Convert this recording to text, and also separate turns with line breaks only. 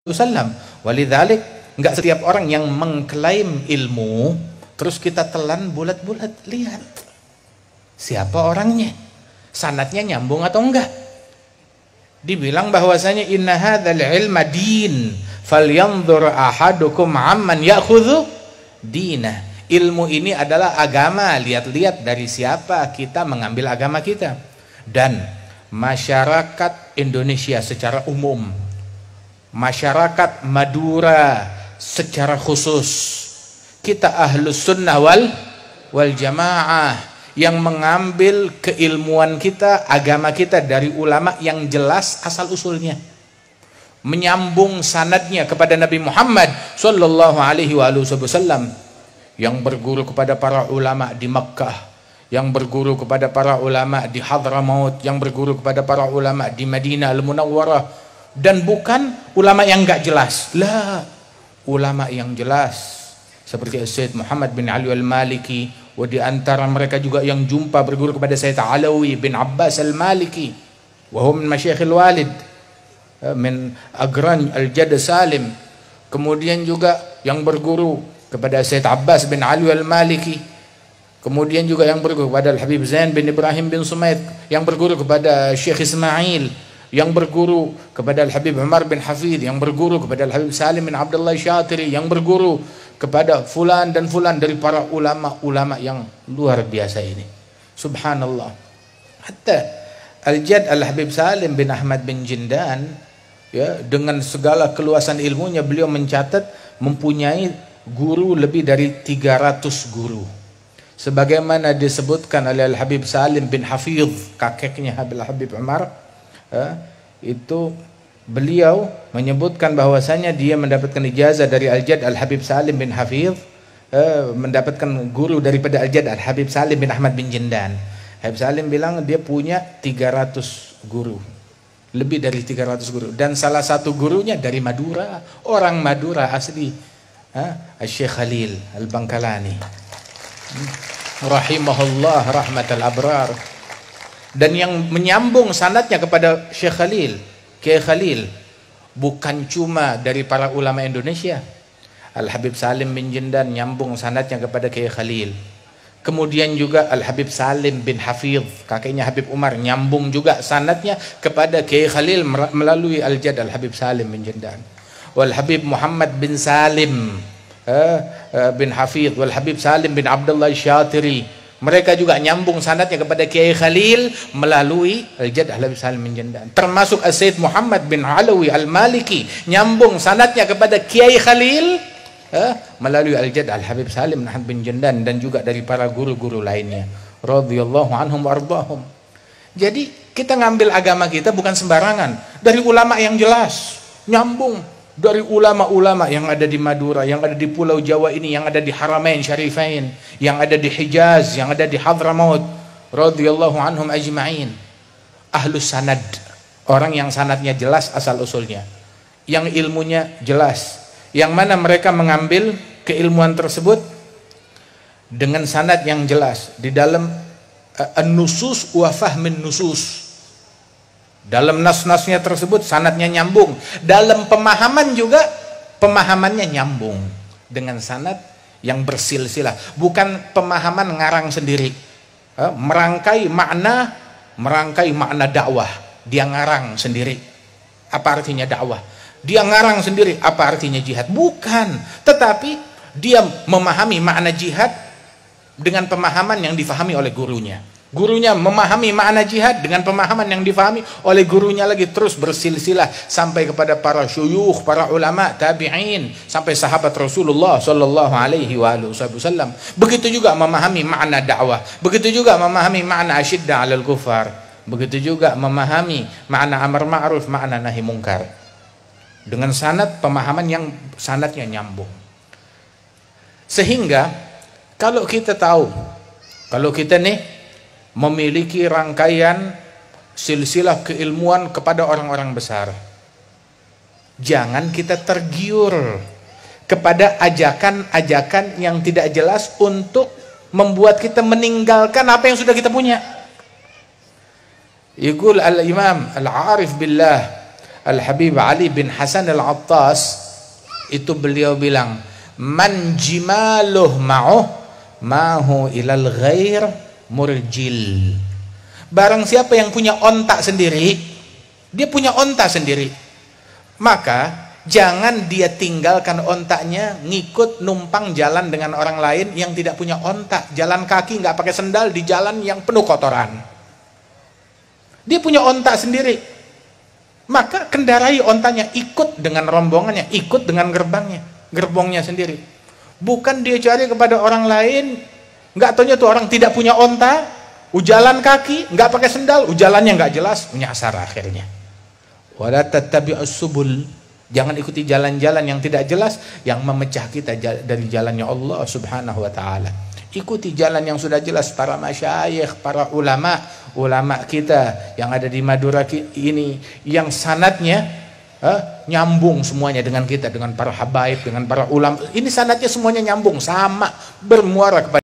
wasallam. Walidzalik, enggak setiap orang yang mengklaim ilmu terus kita telan bulat-bulat. Lihat siapa orangnya, sanadnya nyambung atau enggak. Dibilang bahwasanya inna hadzal ilma din falyanzur ahadukum amman ya'khudhu dinah. Ilmu ini adalah agama, lihat-lihat dari siapa kita mengambil agama kita. Dan masyarakat Indonesia secara umum, masyarakat Madura secara khusus, kita ahlus sunnah wal jamaah yang mengambil keilmuan kita, agama kita dari ulama yang jelas asal usulnya, menyambung sanadnya kepada Nabi Muhammad sallallahu alaihi wasallam, yang berguru kepada para ulama di Makkah, yang berguru kepada para ulama di Hadramaut, yang berguru kepada para ulama di Madinah Al-Munawwarah, dan bukan ulama yang enggak jelas. Lah, ulama yang jelas seperti Sayyid Muhammad bin Ali Al-Maliki, wa di antara mereka juga yang jumpa berguru kepada Sayyid Alawi bin Abbas Al-Maliki, wa hum min masyayikhil walid min Agran Al-Jadd Salim. Kemudian juga yang berguru kepada Sayyid Abbas bin Ali Al-Maliki, kemudian juga yang berguru kepada Al-Habib Zain bin Ibrahim bin Sumaid, yang berguru kepada Syekh Ismail, yang berguru kepada Al-Habib Umar bin Hafidh, yang berguru kepada Al-Habib Salim bin Abdullah Syatiri, yang berguru kepada fulan dan fulan dari para ulama-ulama yang luar biasa ini. Subhanallah. Hatta Al-Jadd Al-Habib Salim bin Ahmad bin Jindan, ya, dengan segala keluasan ilmunya, beliau mencatat mempunyai guru lebih dari 300 guru. Sebagaimana disebutkan oleh Al-Habib Salim bin Hafidh, kakeknya Habib Umar, itu beliau menyebutkan bahwasanya dia mendapatkan ijazah dari Al-Jadd Al-Habib Salim bin Hafidh, mendapatkan guru daripada Al-Jadd Al-Habib Salim bin Ahmad bin Jindan. Habib Salim bilang dia punya 300 guru, lebih dari 300 guru, dan salah satu gurunya dari Madura, orang Madura asli, Syekh Khalil Al-Bangkalani rahimahullah rahmatal abrar. Dan yang menyambung sanadnya kepada Syekh Khalil, Kiai Khalil, bukan cuma dari para ulama Indonesia. Al-Habib Salim bin Jindan nyambung sanadnya kepada Kiai Khalil. Kemudian juga Al-Habib Salim bin Hafidh, kakeknya Habib Umar, nyambung juga sanadnya kepada Kiai Khalil melalui Al-Jadd Al-Habib Salim bin Jindan. Wal Habib Muhammad bin Salim bin Hafidh, wal Habib Salim bin Abdullah Syatiri, mereka juga nyambung sanadnya kepada Kiai Khalil melalui Al-Jadd Al-Habib Salim bin Jindan. Termasuk Sayyid Muhammad bin Alawi Al-Maliki nyambung sanadnya kepada Kiai Khalil melalui Al-Jadd Al-Habib Salim bin Jindan, dan juga dari para guru-guru lainnya radhiyallahu anhum wardahum. Jadi kita ngambil agama kita bukan sembarangan, dari ulama yang jelas, nyambung dari ulama-ulama yang ada di Madura, yang ada di Pulau Jawa ini, yang ada di Haramain Syarifain, yang ada di Hijaz, yang ada di Hadramaut, radhiyallahu anhum ajma'in. Ahlus sanad, orang yang sanadnya jelas asal usulnya, yang ilmunya jelas, yang mana mereka mengambil keilmuan tersebut dengan sanad yang jelas di dalam an-nusus wa fahmin nusus. Dalam nas-nasnya tersebut sanadnya nyambung, dalam pemahaman juga pemahamannya nyambung dengan sanad yang bersilsilah, bukan pemahaman ngarang sendiri, merangkai makna dakwah, dia ngarang sendiri apa artinya dakwah, dia ngarang sendiri apa artinya jihad, bukan, tetapi dia memahami makna jihad dengan pemahaman yang difahami oleh gurunya. Gurunya memahami makna jihad dengan pemahaman yang difahami oleh gurunya lagi, terus bersilsilah sampai kepada para syuyukh, para ulama tabi'in, sampai sahabat Rasulullah sallallahu alaihi wasallam. Begitu juga memahami makna dakwah, begitu juga memahami makna asyidda 'alal kufar, begitu juga memahami makna amar ma'ruf, makna nahi mungkar, dengan sanad pemahaman yang sanadnya nyambung. Sehingga kalau kita tahu, kalau kita nih memiliki rangkaian silsilah keilmuan kepada orang-orang besar, jangan kita tergiur kepada ajakan-ajakan yang tidak jelas untuk membuat kita meninggalkan apa yang sudah kita punya. Yaqul al-Imam al-Arif billah Al-Habib Ali bin Hasan Al-Attas itu beliau bilang, man jimaluh ma'uh mahu ilal ghair murjil. Barang siapa yang punya onta sendiri, dia punya onta sendiri, maka jangan dia tinggalkan ontaknya ngikut numpang jalan dengan orang lain yang tidak punya onta, jalan kaki nggak pakai sendal di jalan yang penuh kotoran. Dia punya onta sendiri, maka kendarai ontanya, ikut dengan rombongannya, ikut dengan gerbongnya sendiri. Bukan dia cari kepada orang lain, nggak taunya tuh orang tidak punya onta, ujalan kaki, nggak pakai sendal, ujalannya nggak jelas, menyasar akhirnya. Wala tattabi'us subul, jangan ikuti jalan-jalan yang tidak jelas yang memecah kita dari jalannya Allah Subhanahu wa taala. Ikuti jalan yang sudah jelas, para masyayikh, para ulama kita yang ada di Madura ini, yang sanadnya nyambung semuanya dengan kita, dengan para habaib, dengan para ulama. Ini sanadnya semuanya nyambung, sama, bermuara kepada